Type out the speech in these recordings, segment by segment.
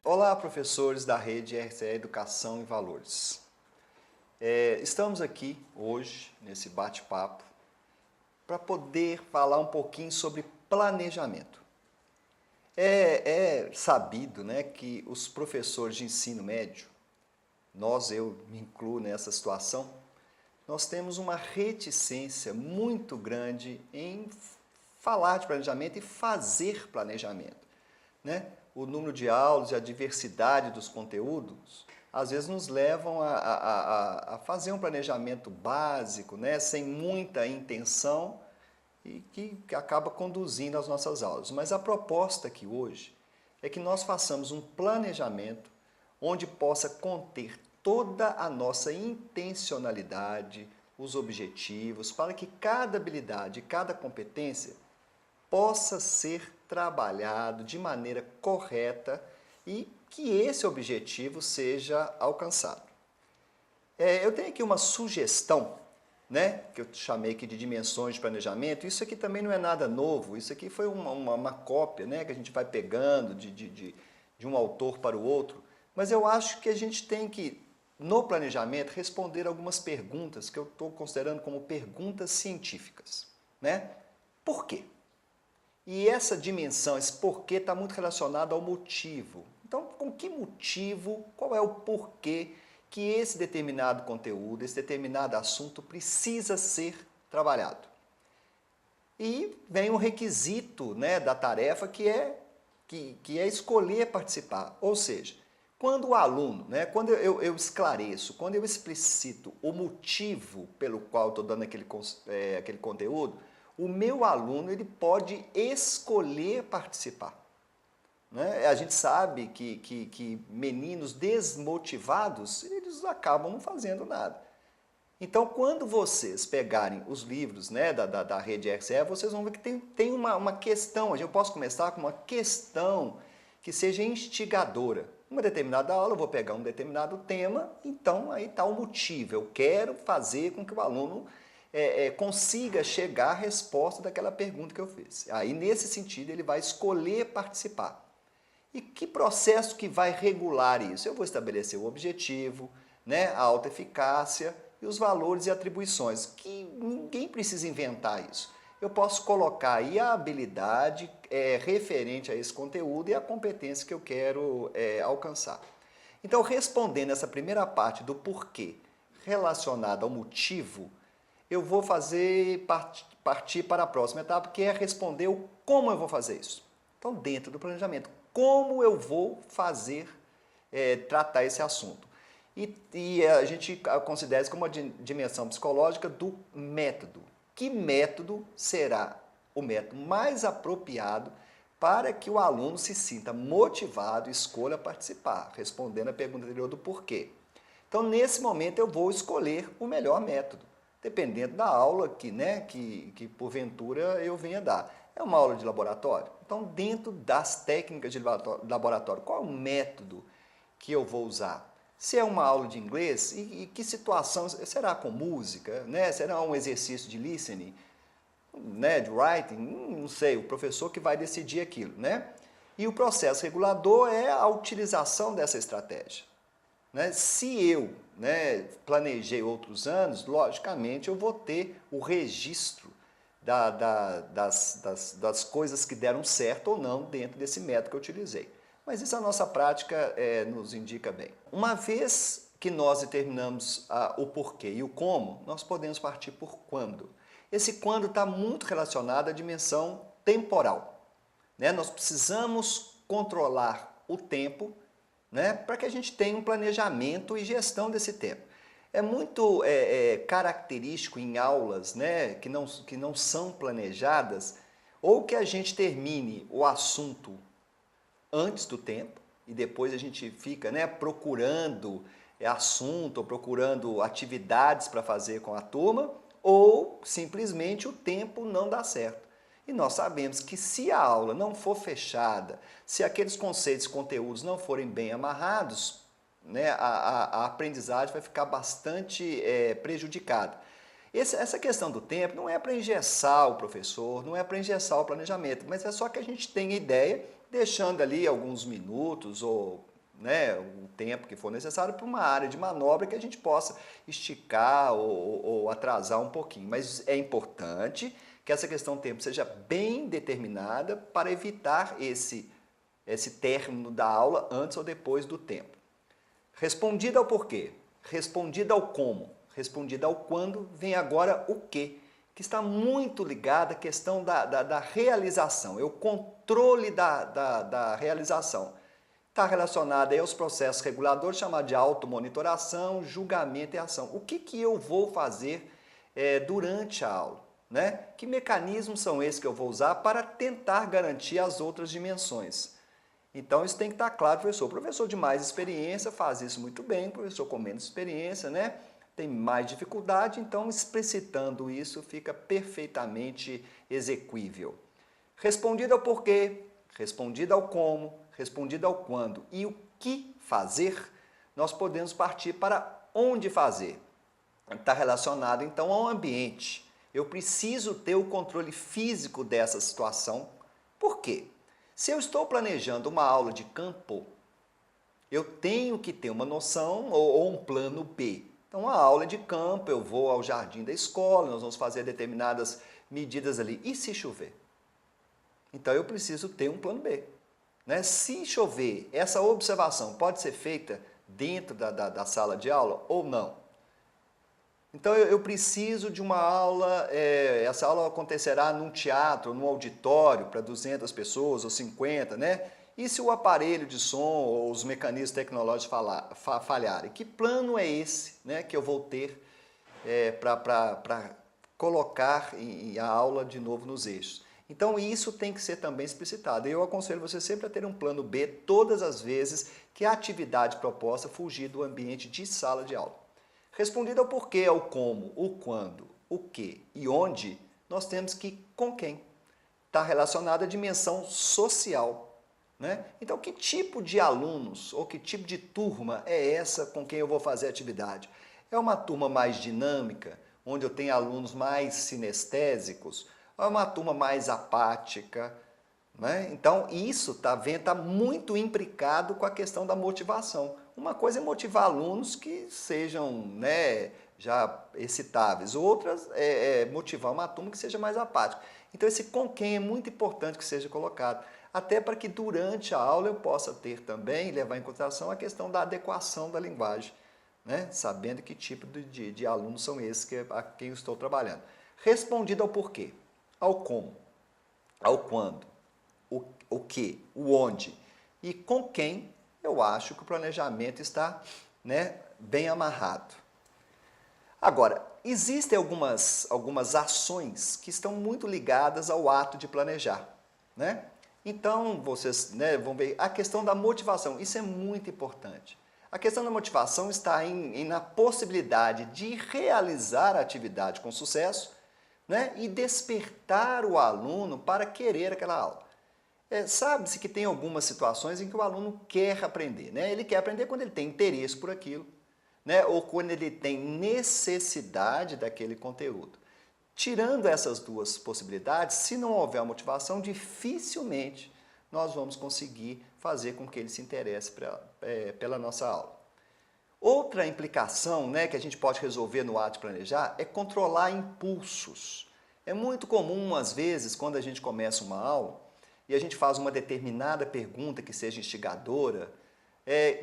Olá, professores da rede RCE Educação e Valores. Estamos aqui hoje, nesse bate-papo, para poder falar um pouquinho sobre planejamento. É sabido, né, que os professores de ensino médio, eu me incluo nessa situação, nós temos uma reticência muito grande em falar de planejamento e fazer planejamento, né? O número de aulas e a diversidade dos conteúdos, às vezes nos levam a fazer um planejamento básico, né, sem muita intenção e que acaba conduzindo as nossas aulas. Mas a proposta aqui hoje é que nós façamos um planejamento onde possa conter toda a nossa intencionalidade, os objetivos, para que cada habilidade, cada competência possa ser trabalhado de maneira correta e que esse objetivo seja alcançado. Eu tenho aqui uma sugestão, né, que eu chamei aqui de dimensões de planejamento. Isso aqui também não é nada novo, isso aqui foi uma cópia, né, que a gente vai pegando de um autor para o outro, mas eu acho que a gente tem que, no planejamento, responder algumas perguntas que eu estou considerando como perguntas científicas, né? Por quê? E essa dimensão, esse porquê, está muito relacionado ao motivo. Então, com que motivo, qual é o porquê que esse determinado conteúdo, esse determinado assunto precisa ser trabalhado? E vem um requisito, né, da tarefa que é escolher participar. Ou seja, quando o aluno, né, quando eu esclareço, quando eu explicito o motivo pelo qual estou dando aquele conteúdo, o meu aluno ele pode escolher participar. Né? A gente sabe que meninos desmotivados, eles acabam não fazendo nada. Então, quando vocês pegarem os livros, né, da rede RCE, vocês vão ver que tem uma questão. Eu posso começar com uma questão que seja instigadora. Uma determinada aula, eu vou pegar um determinado tema, então aí está o motivo. Eu quero fazer com que o aluno consiga chegar à resposta daquela pergunta que eu fiz. Aí, nesse sentido, ele vai escolher participar. E que processo que vai regular isso? Eu vou estabelecer o objetivo, né, a autoeficácia e os valores e atribuições, que ninguém precisa inventar isso. Eu posso colocar aí a habilidade referente a esse conteúdo e a competência que eu quero alcançar. Então, respondendo essa primeira parte do porquê relacionada ao motivo, eu vou partir para a próxima etapa, que é responder o como eu vou fazer isso. Então, dentro do planejamento, como eu vou tratar esse assunto. E a gente considera isso como uma dimensão psicológica do método. Que método será o método mais apropriado para que o aluno se sinta motivado e escolha participar, respondendo a pergunta anterior do porquê. Então, nesse momento, eu vou escolher o melhor método, dependendo da aula que porventura eu venha dar. É uma aula de laboratório? Então, dentro das técnicas de laboratório, qual é o método que eu vou usar? Se é uma aula de inglês, e que situação? Será com música? Né? Será um exercício de listening? Né? De writing? Não sei, o professor que vai decidir aquilo. Né? E o processo regulador é a utilização dessa estratégia. Né? Se eu planejei outros anos, logicamente eu vou ter o registro das coisas que deram certo ou não dentro desse método que eu utilizei. Mas isso a nossa prática nos indica bem. Uma vez que nós determinamos o porquê e o como, nós podemos partir por quando. Esse quando está muito relacionado à dimensão temporal. Né? Nós precisamos controlar o tempo, né, para que a gente tenha um planejamento e gestão desse tempo. É muito característico em aulas, né, que não são planejadas, ou que a gente termine o assunto antes do tempo e depois a gente fica, né, procurando assunto, ou procurando atividades para fazer com a turma, ou simplesmente o tempo não dá certo. E nós sabemos que se a aula não for fechada, se aqueles conceitos e conteúdos não forem bem amarrados, né, a aprendizagem vai ficar bastante prejudicada. Essa questão do tempo não é para engessar o professor, não é para engessar o planejamento, mas é só que a gente tenha ideia, deixando ali alguns minutos ou né, o tempo que for necessário para uma área de manobra que a gente possa esticar ou atrasar um pouquinho. Mas é importante que essa questão do tempo seja bem determinada para evitar esse término da aula antes ou depois do tempo. Respondida ao porquê, respondida ao como, respondida ao quando, vem agora o que está muito ligado à questão da realização, é o controle da realização. Está relacionado aí aos processos reguladores chamados de automonitoração, julgamento e ação. O que eu vou fazer durante a aula? Né? Que mecanismos são esses que eu vou usar para tentar garantir as outras dimensões? Então isso tem que estar claro, professor. O professor de mais experiência faz isso muito bem, o professor com menos experiência, né, tem mais dificuldade, então explicitando isso fica perfeitamente exequível. Respondido ao porquê, respondido ao como, respondido ao quando e o que fazer, nós podemos partir para onde fazer. Está relacionado então ao ambiente. Eu preciso ter o controle físico dessa situação. Por quê? Se eu estou planejando uma aula de campo, eu tenho que ter uma noção ou um plano B. Então, a aula de campo, eu vou ao jardim da escola, nós vamos fazer determinadas medidas ali. E se chover? Então, eu preciso ter um plano B. Né? Se chover, essa observação pode ser feita dentro da sala de aula ou não? Então, eu preciso de uma aula, essa aula acontecerá num teatro, num auditório para 200 pessoas ou 50, né? E se o aparelho de som ou os mecanismos tecnológicos falharem? Que plano é esse, né, que eu vou ter para colocar a aula de novo nos eixos? Então, isso tem que ser também explicitado. Eu aconselho você sempre a ter um plano B todas as vezes que a atividade proposta fugir do ambiente de sala de aula. Respondido ao porquê, ao como, o quando, o que e onde, nós temos que com quem. Está relacionado à dimensão social. Né? Então, que tipo de alunos ou que tipo de turma é essa com quem eu vou fazer a atividade? É uma turma mais dinâmica, onde eu tenho alunos mais sinestésicos? Ou é uma turma mais apática? Né? Então, isso está muito imbricado com a questão da motivação. Uma coisa é motivar alunos que sejam, né, já excitáveis, outras é motivar uma turma que seja mais apática. Então, esse com quem é muito importante que seja colocado, até para que durante a aula eu possa ter também, levar em consideração a questão da adequação da linguagem, né? Sabendo que tipo de alunos são esses a quem eu estou trabalhando. Respondido ao porquê, ao como, ao quando, o que, o onde e com quem, eu acho que o planejamento está, né, bem amarrado. Agora, existem algumas ações que estão muito ligadas ao ato de planejar, né? Então, vocês, né, vão ver a questão da motivação, isso é muito importante. A questão da motivação está na possibilidade de realizar a atividade com sucesso, né, e despertar o aluno para querer aquela aula. Sabe-se que tem algumas situações em que o aluno quer aprender, né? Ele quer aprender quando ele tem interesse por aquilo, né? Ou quando ele tem necessidade daquele conteúdo. Tirando essas duas possibilidades, se não houver a motivação, dificilmente nós vamos conseguir fazer com que ele se interesse pela nossa aula. Outra implicação, né, que a gente pode resolver no ato de planejar é controlar impulsos. É muito comum, às vezes, quando a gente começa uma aula, e a gente faz uma determinada pergunta que seja instigadora,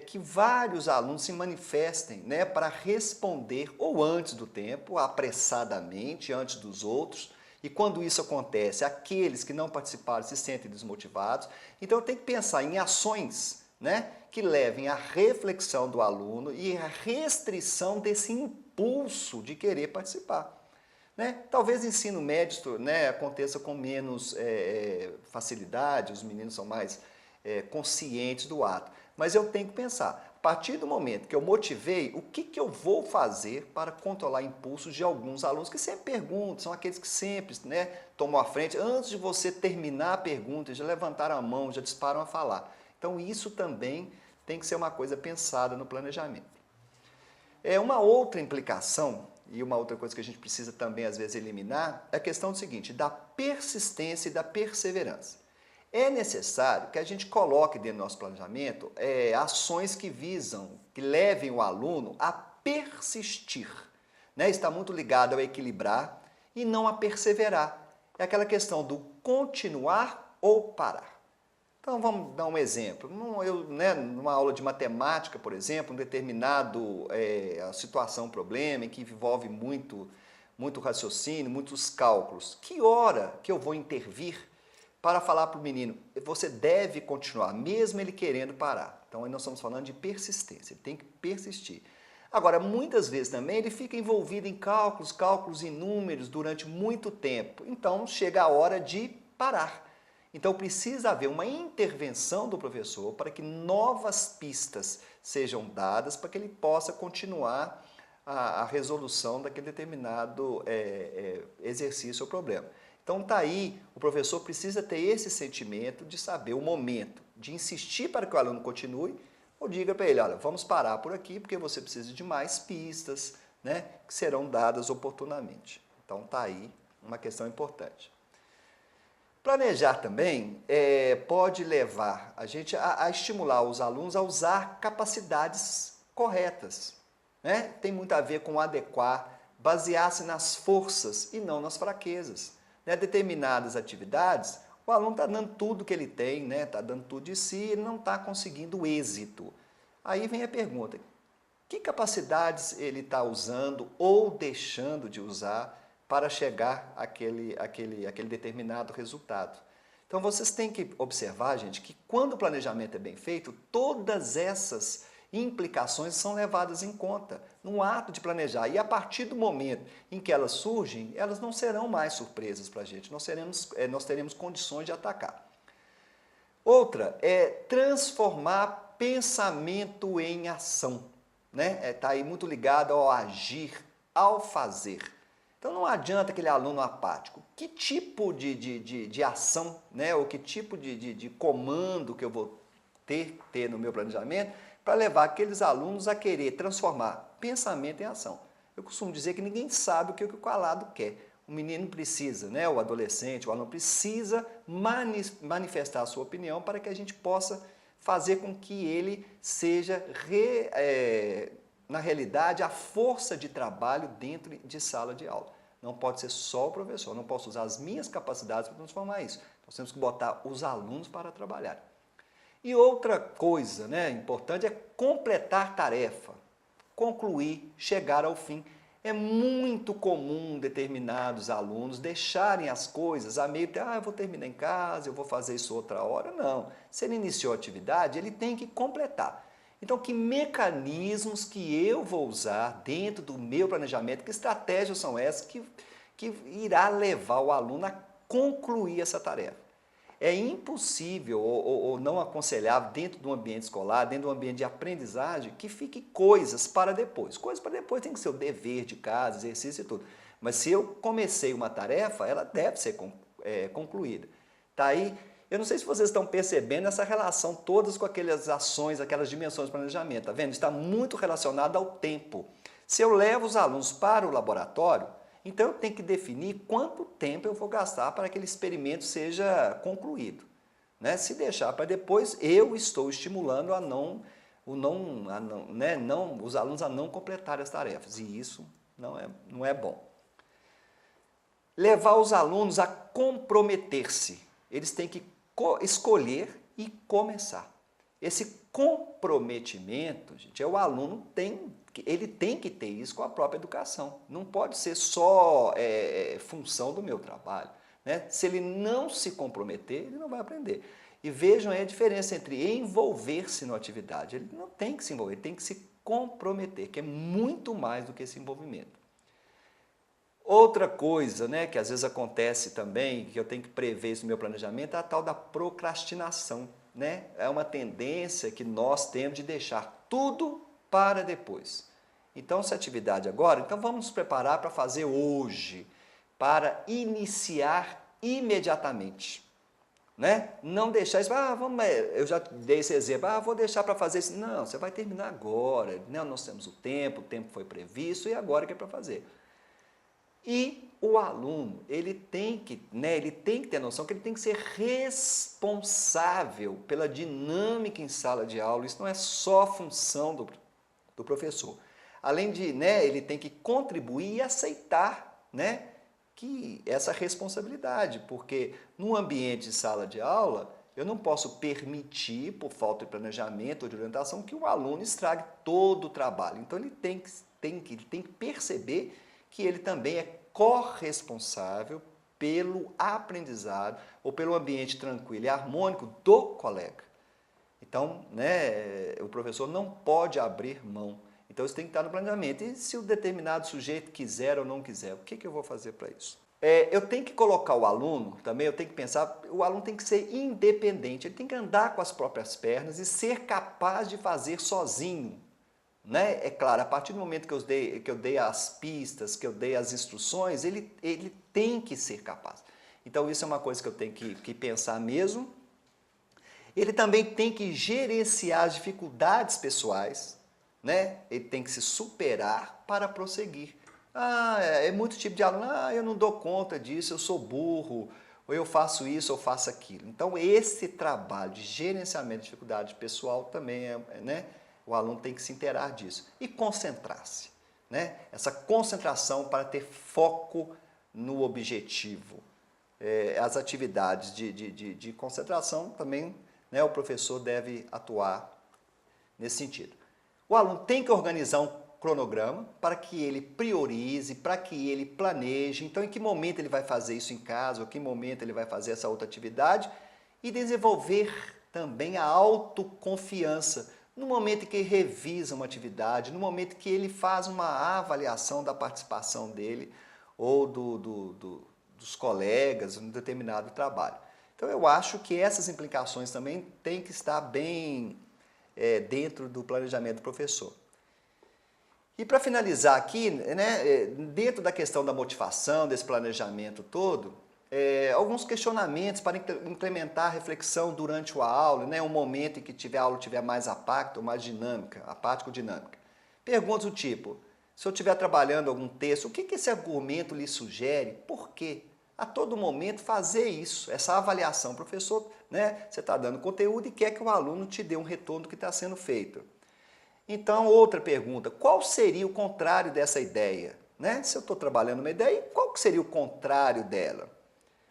que vários alunos se manifestem, né, para responder ou antes do tempo, apressadamente, antes dos outros, e quando isso acontece, aqueles que não participaram se sentem desmotivados. Então eu tenho que pensar em ações, né, que levem à reflexão do aluno e à restrição desse impulso de querer participar. Né? Talvez o ensino médio, né, aconteça com menos facilidade, os meninos são mais conscientes do ato. Mas eu tenho que pensar, a partir do momento que eu motivei, o que eu vou fazer para controlar impulsos de alguns alunos que sempre perguntam, são aqueles que sempre, né, tomam a frente, antes de você terminar a pergunta, já levantaram a mão, já disparam a falar. Então isso também tem que ser uma coisa pensada no planejamento. Uma outra implicação e uma outra coisa que a gente precisa também, às vezes, eliminar, é a questão do seguinte, da persistência e da perseverança. É necessário que a gente coloque dentro do nosso planejamento ações que visam, que levem o aluno a persistir, né? Está muito ligado ao equilibrar e não a perseverar. É aquela questão do continuar ou parar. Então vamos dar um exemplo. Numa aula de matemática, por exemplo, um determinado situação, problema, em que envolve muito raciocínio, muitos cálculos. Que hora que eu vou intervir para falar para o menino, você deve continuar, mesmo ele querendo parar? Então aí nós estamos falando de persistência, ele tem que persistir. Agora, muitas vezes também ele fica envolvido em cálculos e números durante muito tempo. Então chega a hora de parar. Então precisa haver uma intervenção do professor para que novas pistas sejam dadas para que ele possa continuar a resolução daquele determinado exercício ou problema. Então está aí, o professor precisa ter esse sentimento de saber o momento, de insistir para que o aluno continue, ou diga para ele, olha, vamos parar por aqui porque você precisa de mais pistas, né, que serão dadas oportunamente. Então está aí uma questão importante. Planejar também pode levar a gente a estimular os alunos a usar capacidades corretas, né? Tem muito a ver com adequar, basear-se nas forças e não nas fraquezas. Né? Determinadas atividades, o aluno está dando tudo que ele tem, né? Está dando tudo de si, ele não está conseguindo êxito. Aí vem a pergunta, que capacidades ele está usando ou deixando de usar para chegar àquele determinado resultado? Então vocês têm que observar, gente, que quando o planejamento é bem feito, todas essas implicações são levadas em conta no ato de planejar. E a partir do momento em que elas surgem, elas não serão mais surpresas para a gente, nós teremos condições de atacar. Outra é transformar pensamento em ação. Né? Está aí muito ligado ao agir, ao fazer. Então não adianta aquele aluno apático. Que tipo de ação, né? Ou que tipo de comando que eu vou ter no meu planejamento para levar aqueles alunos a querer transformar pensamento em ação? Eu costumo dizer que ninguém sabe o que o calado quer. O menino precisa, né? O adolescente, o aluno precisa manifestar a sua opinião para que a gente possa fazer com que ele seja, na realidade, a força de trabalho dentro de sala de aula. Não pode ser só o professor, não posso usar as minhas capacidades para transformar isso. Nós temos que botar os alunos para trabalhar. E outra coisa, né, importante é completar tarefa, concluir, chegar ao fim. É muito comum determinados alunos deixarem as coisas a meio, eu vou terminar em casa, eu vou fazer isso outra hora. Não, se ele iniciou a atividade, ele tem que completar. Então, que mecanismos que eu vou usar dentro do meu planejamento, que estratégias são essas que irá levar o aluno a concluir essa tarefa? É impossível ou não aconselhável dentro do ambiente escolar, dentro do ambiente de aprendizagem, que fique coisas para depois. Coisas para depois tem que ser o dever de casa, exercício e tudo. Mas se eu comecei uma tarefa, ela deve ser concluída. Tá aí, eu não sei se vocês estão percebendo essa relação todas com aquelas ações, aquelas dimensões de planejamento. Tá vendo? Está muito relacionado ao tempo. Se eu levo os alunos para o laboratório, então eu tenho que definir quanto tempo eu vou gastar para que aquele experimento seja concluído. Né? Se deixar para depois, eu estou estimulando os alunos a não completarem as tarefas. E isso não é bom. Levar os alunos a comprometer-se. Eles têm que escolher e começar. Esse comprometimento, gente, o aluno ele tem que ter isso com a própria educação. Não pode ser só função do meu trabalho. Né? Se ele não se comprometer, ele não vai aprender. E vejam aí a diferença entre envolver-se na atividade. Ele não tem que se envolver, ele tem que se comprometer, que é muito mais do que esse envolvimento. Outra coisa, né, que às vezes acontece também, que eu tenho que prever isso no meu planejamento, é a tal da procrastinação. Né? É uma tendência que nós temos de deixar tudo para depois. Então, se a atividade agora, então vamos nos preparar para fazer hoje, para iniciar imediatamente. Né? Não deixar isso, eu já dei esse exemplo, vou deixar para fazer isso. Não, você vai terminar agora, né? Nós temos o tempo foi previsto e agora que é para fazer. E o aluno, ele tem que ter noção que ele tem que ser responsável pela dinâmica em sala de aula. Isso não é só função do professor. Além de, ele tem que contribuir e aceitar, que essa responsabilidade, porque no ambiente de sala de aula, eu não posso permitir, por falta de planejamento ou de orientação, que o aluno estrague todo o trabalho. Então ele tem que perceber que ele também é corresponsável pelo aprendizado ou pelo ambiente tranquilo e harmônico do colega. Então, o professor não pode abrir mão. Então isso tem que estar no planejamento. E se o determinado sujeito quiser ou não quiser, o que eu vou fazer para isso? Eu tenho que colocar o aluno, também eu tenho que pensar, o aluno tem que ser independente, ele tem que andar com as próprias pernas e ser capaz de fazer sozinho. É claro, a partir do momento que eu dei as pistas, que eu dei as instruções, ele tem que ser capaz. Então isso é uma coisa que eu tenho que pensar mesmo. Ele também tem que gerenciar as dificuldades pessoais, ele tem que se superar para prosseguir. É muito tipo de aluno, eu não dou conta disso, eu sou burro, ou eu faço isso, ou faço aquilo. Então esse trabalho de gerenciamento de dificuldade pessoal também o aluno tem que se inteirar disso. E concentrar-se, essa concentração para ter foco no objetivo. As atividades de concentração também, o professor deve atuar nesse sentido. O aluno tem que organizar um cronograma para que ele priorize, para que ele planeje. Então, em que momento ele vai fazer isso em casa, ou em que momento ele vai fazer essa outra atividade, e desenvolver também a autoconfiança no momento em que ele revisa uma atividade, no momento que ele faz uma avaliação da participação dele ou dos colegas em um determinado trabalho. Então, eu acho que essas implicações também têm que estar bem dentro do planejamento do professor. E para finalizar aqui, dentro da questão da motivação, desse planejamento todo, alguns questionamentos para implementar a reflexão durante a aula, um momento em que a aula tiver mais apática ou mais dinâmica, apático-dinâmica. Perguntas do tipo, se eu estiver trabalhando algum texto, o que esse argumento lhe sugere? Por quê? A todo momento fazer isso, essa avaliação. Professor, você está dando conteúdo e quer que o aluno te dê um retorno do que está sendo feito. Então, outra pergunta, qual seria o contrário dessa ideia? Se eu estou trabalhando uma ideia, qual seria o contrário dela?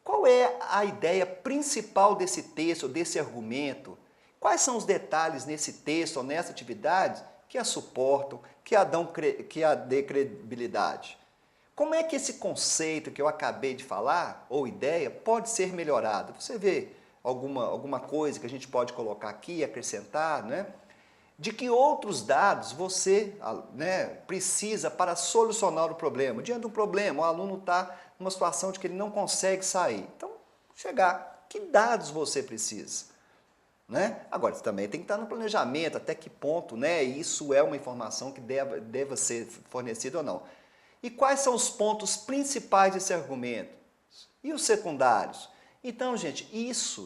Qual é a ideia principal desse texto, desse argumento? Quais são os detalhes nesse texto ou nessa atividade que a suportam, que a dê credibilidade? Como é que esse conceito que eu acabei de falar, ou ideia, pode ser melhorado? Você vê alguma coisa que a gente pode colocar aqui, acrescentar, De que outros dados você precisa para solucionar o problema? Diante de um problema, o aluno está numa situação de que ele não consegue sair. Então, que dados você precisa? Agora, você também tem que estar no planejamento, até que ponto isso é uma informação que deva ser fornecida ou não. E quais são os pontos principais desse argumento? E os secundários? Então, gente,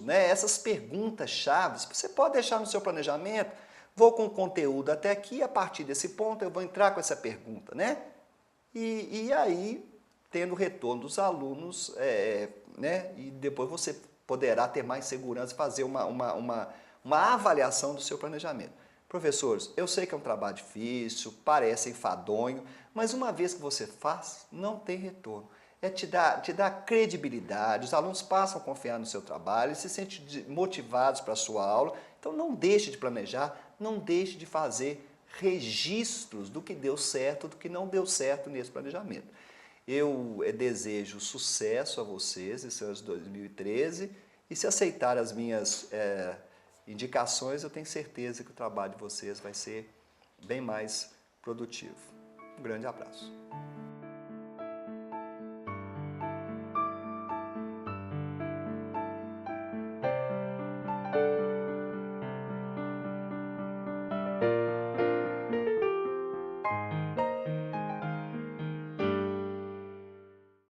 essas perguntas-chave, você pode deixar no seu planejamento. Vou com o conteúdo até aqui, a partir desse ponto eu vou entrar com essa pergunta, E aí, tendo o retorno dos alunos, e depois você poderá ter mais segurança, fazer uma avaliação do seu planejamento. Professores, eu sei que é um trabalho difícil, parece enfadonho, mas uma vez que você faz, não tem retorno. Te dá credibilidade, os alunos passam a confiar no seu trabalho, se sentem motivados para a sua aula. Então não deixe de planejar, não deixe de fazer registros do que deu certo, do que não deu certo nesse planejamento. Eu desejo sucesso a vocês esse ano de 2013 e se aceitar as minhas indicações, eu tenho certeza que o trabalho de vocês vai ser bem mais produtivo. Um grande abraço.